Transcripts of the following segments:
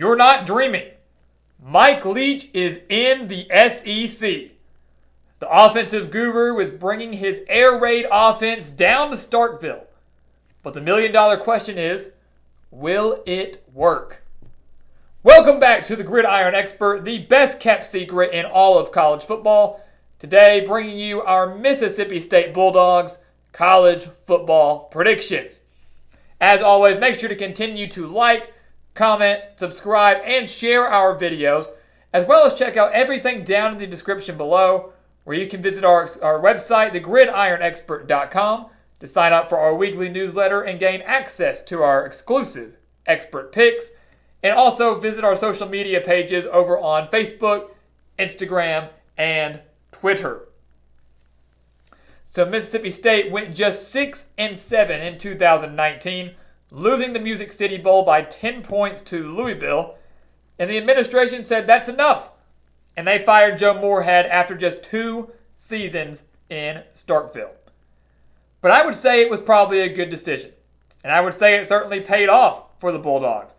You're not dreaming. Mike Leach is in the SEC. The offensive guru is bringing his air raid offense down to Starkville. But the million-dollar question is, will it work? Welcome back to the Gridiron Expert, the best-kept secret in all of college football. Today, bringing you our Mississippi State Bulldogs college football predictions. As always, make sure to continue to like, comment, subscribe, and share our videos, as well as check out everything down in the description below, where you can visit our website, thegridironexpert.com, to sign up for our weekly newsletter and gain access to our exclusive expert picks, and also visit our social media pages over on Facebook, Instagram, and Twitter. So Mississippi State went just 6-7 in 2019, losing the Music City Bowl by 10 points to Louisville, and the administration said that's enough, and they fired Joe Moorhead after just 2 seasons in Starkville. But I would say it was probably a good decision, and I would say it certainly paid off for the Bulldogs,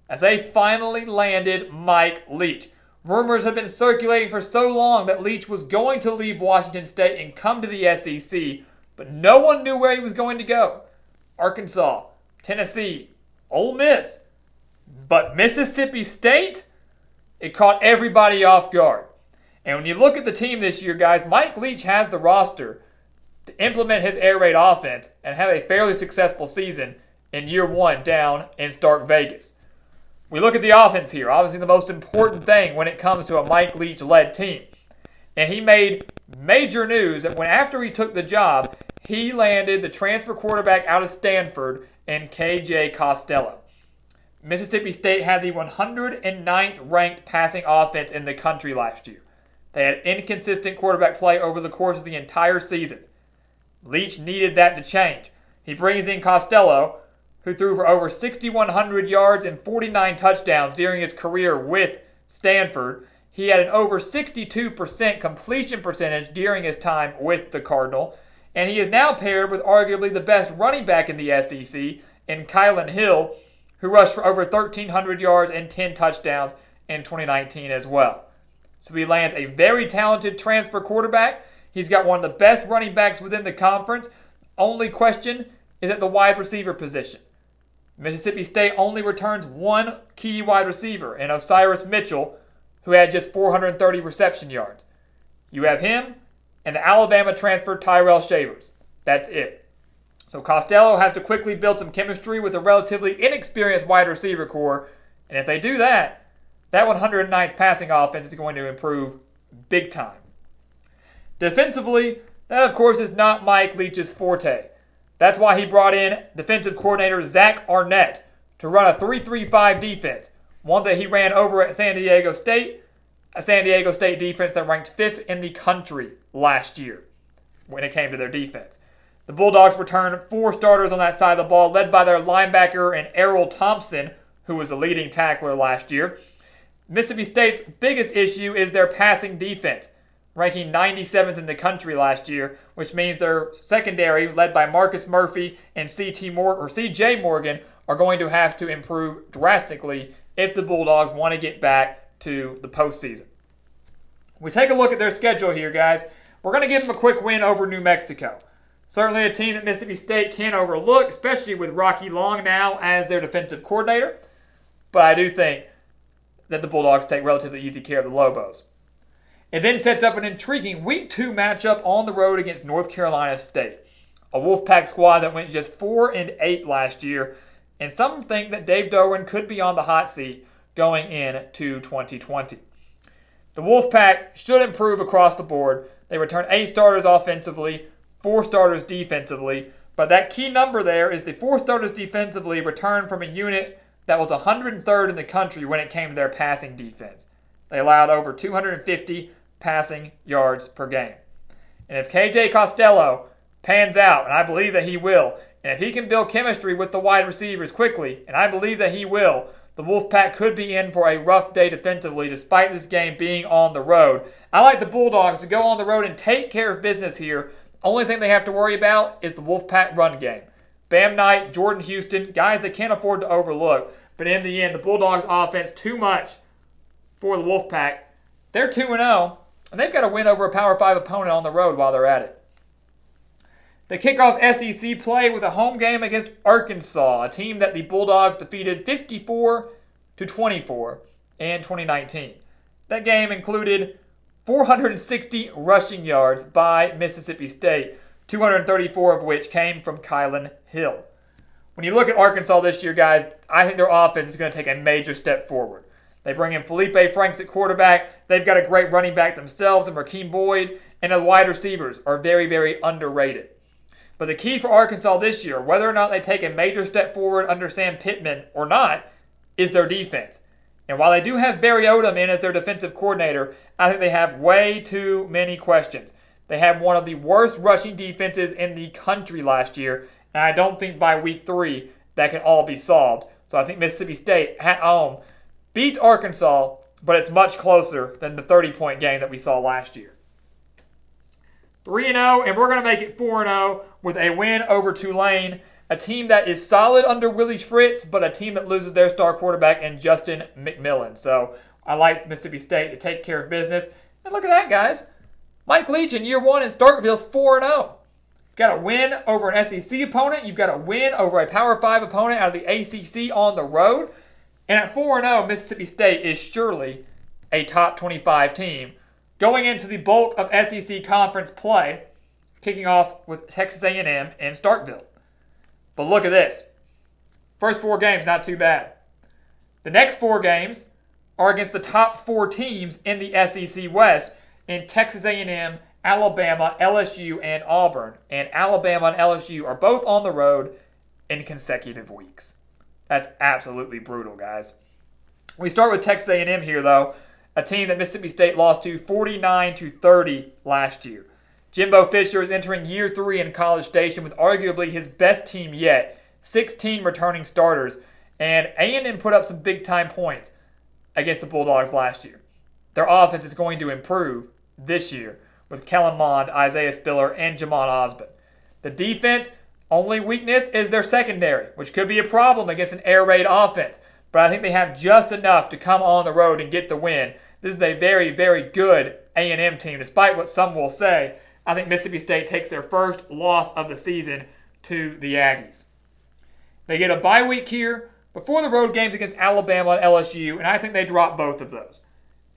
as they finally landed Mike Leach. Rumors have been circulating for so long that Leach was going to leave Washington State and come to the SEC, but no one knew where he was going to go. Arkansas, Tennessee, Ole Miss. But Mississippi State? It caught everybody off guard. And when you look at the team this year, guys, Mike Leach has the roster to implement his air raid offense and have a fairly successful season in year one down in Starkvegas. We look at the offense here, obviously the most important thing when it comes to a Mike Leach-led team. And he made major news that when after he took the job, he landed the transfer quarterback out of Stanford in KJ Costello. Mississippi State had the 109th ranked passing offense in the country last year. They had inconsistent quarterback play over the course of the entire season. Leach needed that to change. He brings in Costello, who threw for over 6,100 yards and 49 touchdowns during his career with Stanford. He had an over 62% completion percentage during his time with the Cardinal, and he is now paired with arguably the best running back in the SEC in Kylin Hill, who rushed for over 1,300 yards and 10 touchdowns in 2019 as well. So he lands a very talented transfer quarterback. He's got one of the best running backs within the conference. Only question is at the wide receiver position. Mississippi State only returns one key wide receiver in Osiris Mitchell, who had just 430 reception yards. You have him and the Alabama transfer Tyrell Shavers. That's it. So Costello has to quickly build some chemistry with a relatively inexperienced wide receiver core, and if they do that, that 109th passing offense is going to improve big time. Defensively, that of course is not Mike Leach's forte. That's why he brought in defensive coordinator Zach Arnett to run a 3-3-5 defense, one that he ran over at San Diego State, a San Diego State defense that ranked 5th in the country last year when it came to their defense. The Bulldogs returned 4 starters on that side of the ball, led by their linebacker and Erroll Thompson, who was a leading tackler last year. Mississippi State's biggest issue is their passing defense, ranking 97th in the country last year, which means their secondary, led by Marcus Murphy and C.J. Morgan, are going to have to improve drastically if the Bulldogs want to get back to the postseason. We take a look at their schedule here, guys. We're going to give them a quick win over New Mexico. Certainly a team that Mississippi State can't overlook, especially with Rocky Long now as their defensive coordinator. But I do think that the Bulldogs take relatively easy care of the Lobos. It then sets up an intriguing Week 2 matchup on the road against North Carolina State, a Wolfpack squad that went just 4-8 last year, and some think that Dave Doeren could be on the hot seat going into 2020. The Wolfpack should improve across the board. They return 8 starters offensively, 4 starters defensively, but that key number there is the 4 starters defensively returned from a unit that was 103rd in the country when it came to their passing defense. They allowed over 250 passing yards per game. And if KJ Costello pans out, and I believe that he will, and if he can build chemistry with the wide receivers quickly, and I believe that he will, the Wolfpack could be in for a rough day defensively despite this game being on the road. I like the Bulldogs to go on the road and take care of business here. Only thing they have to worry about is the Wolfpack run game. Bam Knight, Jordan Houston, guys they can't afford to overlook. But in the end, the Bulldogs offense too much for the Wolfpack. They're 2-0, and they've got to win over a Power 5 opponent on the road while they're at it. They kick off SEC play with a home game against Arkansas, a team that the Bulldogs defeated 54-24 in 2019. That game included 460 rushing yards by Mississippi State, 234 of which came from Kylin Hill. When you look at Arkansas this year, guys, I think their offense is going to take a major step forward. They bring in Felipe Franks at quarterback. They've got a great running back themselves in Rakeem Boyd, and the wide receivers are very, very underrated. But the key for Arkansas this year, whether or not they take a major step forward under Sam Pittman or not, is their defense. And while they do have Barry Odom in as their defensive coordinator, I think they have way too many questions. They had one of the worst rushing defenses in the country last year, and I don't think by week 3 that can all be solved. So I think Mississippi State at home beats Arkansas, but it's much closer than the 30-point game that we saw last year. 3-0, and we're going to make it 4-0 with a win over Tulane, a team that is solid under Willie Fritz, but a team that loses their star quarterback in Justin McMillan. So I like Mississippi State to take care of business. And look at that, guys. Mike Leach in year 1 in Starkville is 4-0. Got a win over an SEC opponent. You've got a win over a Power 5 opponent out of the ACC on the road. And at 4-0, Mississippi State is surely a top 25 team. Going into the bulk of SEC conference play, kicking off with Texas A&M and Starkville. But look at this. First 4 games, not too bad. The next 4 games are against the top 4 teams in the SEC West in Texas A&M, Alabama, LSU, and Auburn. And Alabama and LSU are both on the road in consecutive weeks. That's absolutely brutal, guys. We start with Texas A&M here, though, a team that Mississippi State lost to 49-30 last year. Jimbo Fisher is entering year 3 in College Station with arguably his best team yet, 16 returning starters, and A&M put up some big-time points against the Bulldogs last year. Their offense is going to improve this year with Kellen Mond, Isaiah Spiller, and Jamon Osborne. The defense, only weakness is their secondary, which could be a problem against an air raid offense, but I think they have just enough to come on the road and get the win. This is a very, very good A&M team, despite what some will say. I think Mississippi State takes their first loss of the season to the Aggies. They get a bye week here before the road games against Alabama and LSU, and I think they drop both of those.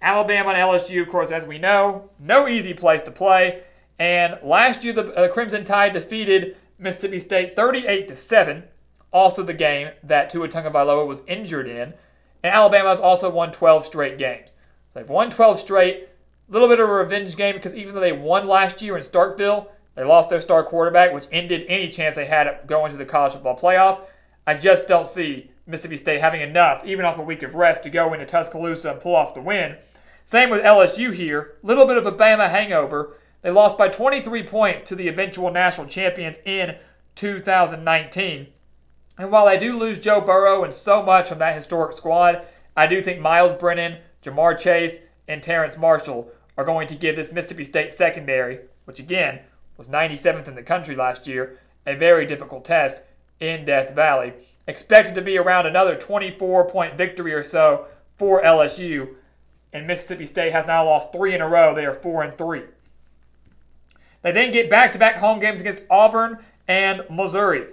Alabama and LSU, of course, as we know, no easy place to play. And last year, the Crimson Tide defeated Mississippi State 38-7, also the game that Tua Tagovailoa was injured in. And Alabama has also won 12 straight games. So they've won 12 straight. A little bit of a revenge game because even though they won last year in Starkville, they lost their star quarterback, which ended any chance they had of going to the college football playoff. I just don't see Mississippi State having enough, even off a week of rest, to go into Tuscaloosa and pull off the win. Same with LSU here. A little bit of a Bama hangover. They lost by 23 points to the eventual national champions in 2019. And while I do lose Joe Burrow and so much from that historic squad, I do think Miles Brennan, Jamar Chase, and Terrence Marshall are going to give this Mississippi State secondary, which again was 97th in the country last year, a very difficult test in Death Valley. Expected to be around another 24-point victory or so for LSU. And Mississippi State has now lost 3 in a row. They are 4-3. They then get back-to-back home games against Auburn and Missouri.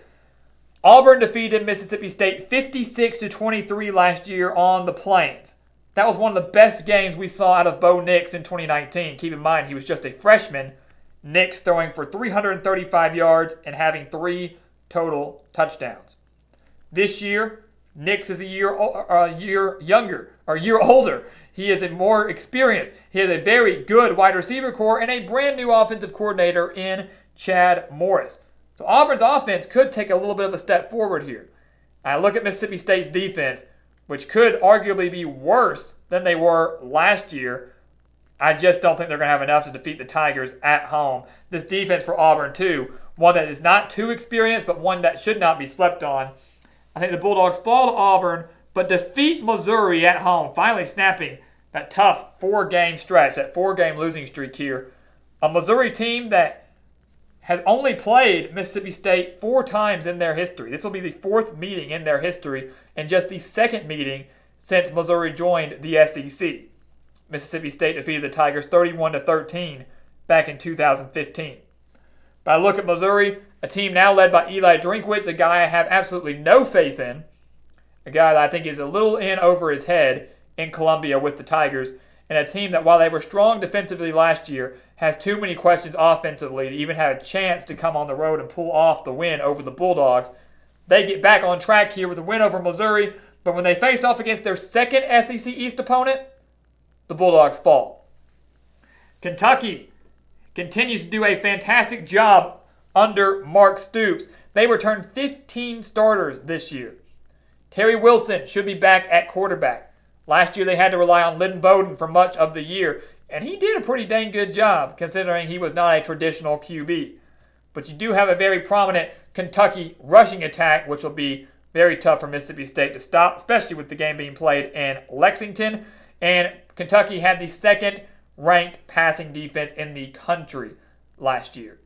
Auburn defeated Mississippi State 56-23 last year on the Plains. That was one of the best games we saw out of Bo Nix in 2019. Keep in mind, he was just a freshman. Nix throwing for 335 yards and having 3 total touchdowns. This year, Nix is a year older. He is a more experienced. He has a very good wide receiver core and a brand new offensive coordinator in Chad Morris. So Auburn's offense could take a little bit of a step forward here. I look at Mississippi State's defense, which could arguably be worse than they were last year. I just don't think they're going to have enough to defeat the Tigers at home. This defense for Auburn, too, one that is not too experienced, but one that should not be slept on. I think the Bulldogs fall to Auburn, but defeat Missouri at home, finally snapping that tough 4-game stretch, that 4-game losing streak here. A Missouri team that has only played Mississippi State 4 times in their history. This will be the 4th meeting in their history and just the 2nd meeting since Missouri joined the SEC. Mississippi State defeated the Tigers 31-13 back in 2015. But I look at Missouri, a team now led by Eli Drinkwitz, a guy I have absolutely no faith in, a guy that I think is a little in over his head in Columbia with the Tigers, and a team that, while they were strong defensively last year, has too many questions offensively to even have a chance to come on the road and pull off the win over the Bulldogs. They get back on track here with a win over Missouri, but when they face off against their 2nd SEC East opponent, the Bulldogs fall. Kentucky continues to do a fantastic job under Mark Stoops. They returned 15 starters this year. Terry Wilson should be back at quarterback. Last year they had to rely on Lynn Bowden for much of the year, and he did a pretty dang good job considering he was not a traditional QB. But you do have a very prominent Kentucky rushing attack, which will be very tough for Mississippi State to stop, especially with the game being played in Lexington. And Kentucky had the 2nd-ranked passing defense in the country last year.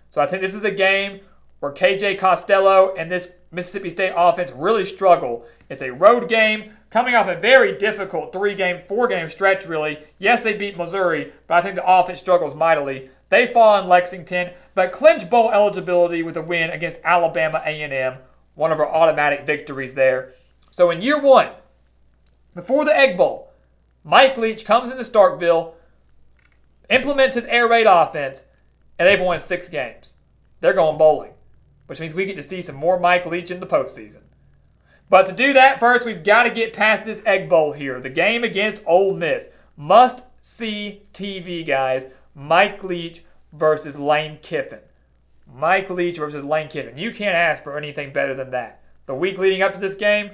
So I think this is a game where KJ Costello and this Mississippi State offense really struggle. It's a road game coming off a very difficult 4-game stretch, really. Yes, they beat Missouri, but I think the offense struggles mightily. They fall in Lexington, but clinch bowl eligibility with a win against Alabama A&M, one of our automatic victories there. So in year 1, before the Egg Bowl, Mike Leach comes into Starkville, implements his air raid offense, and they've won 6 games. They're going bowling, which means we get to see some more Mike Leach in the postseason. But to do that, first we've got to get past this Egg Bowl here. The game against Ole Miss. Must-see TV, guys. Mike Leach versus Lane Kiffin. Mike Leach versus Lane Kiffin. You can't ask for anything better than that. The week leading up to this game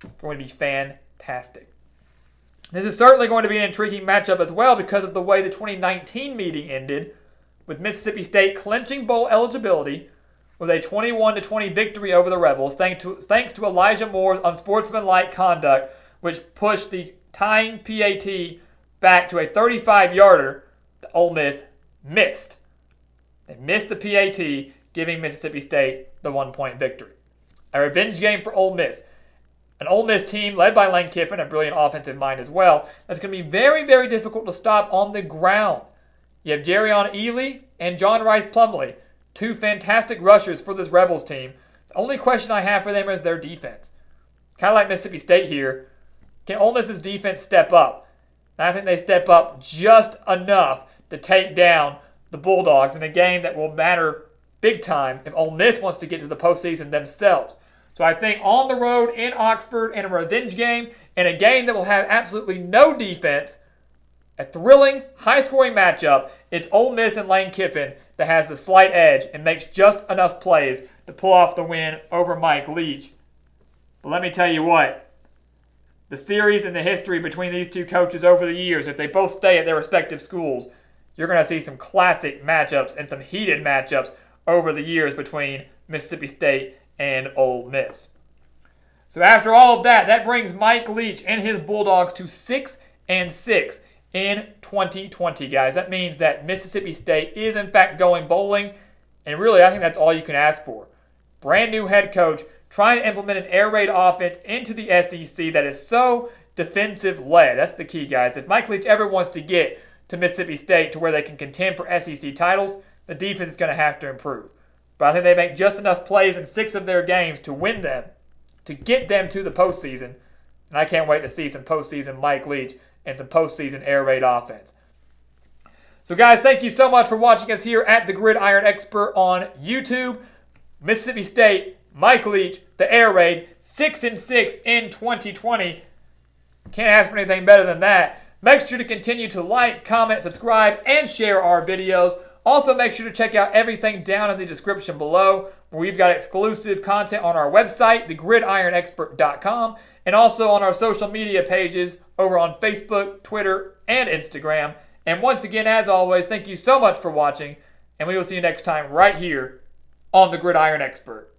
is going to be fantastic. This is certainly going to be an intriguing matchup as well because of the way the 2019 meeting ended, with Mississippi State clinching bowl eligibility with a 21-20 victory over the Rebels, thanks to Elijah Moore's unsportsmanlike conduct, which pushed the tying PAT back to a 35-yarder that Ole Miss missed. They missed the PAT, giving Mississippi State the 1-point victory. A revenge game for Ole Miss. An Ole Miss team led by Lane Kiffin, a brilliant offensive mind as well, that's going to be very, very difficult to stop on the ground. You have Jerrion Ely and John Rice Plumlee, 2 fantastic rushers for this Rebels team. The only question I have for them is their defense. Kind of like Mississippi State here. Can Ole Miss's defense step up? And I think they step up just enough to take down the Bulldogs in a game that will matter big time if Ole Miss wants to get to the postseason themselves. So I think on the road in Oxford in a revenge game, in a game that will have absolutely no defense, a thrilling, high-scoring matchup, it's Ole Miss and Lane Kiffin that has the slight edge and makes just enough plays to pull off the win over Mike Leach. But let me tell you what, the series and the history between these 2 coaches over the years, if they both stay at their respective schools, you're going to see some classic matchups and some heated matchups over the years between Mississippi State and Ole Miss. So after all of that, that brings Mike Leach and his Bulldogs to 6-6 in 2020, guys. That means that Mississippi State is in fact going bowling, and really I think that's all you can ask for. Brand new head coach trying to implement an air raid offense into the SEC that is so defensive-led. That's the key, guys. If Mike Leach ever wants to get to Mississippi State to where they can contend for SEC titles, the defense is going to have to improve. But I think they make just enough plays in 6 of their games to win them, to get them to the postseason. And I can't wait to see some postseason Mike Leach and some postseason air raid offense. So guys, thank you so much for watching us here at the Gridiron Expert on YouTube. Mississippi State, Mike Leach, the air raid, 6-6 in 2020. Can't ask for anything better than that. Make sure to continue to like, comment, subscribe, and share our videos. Also, make sure to check out everything down in the description below, where we've got exclusive content on our website, thegridironexpert.com, and also on our social media pages over on Facebook, Twitter, and Instagram. And once again, as always, thank you so much for watching, and we will see you next time right here on The Gridiron Expert.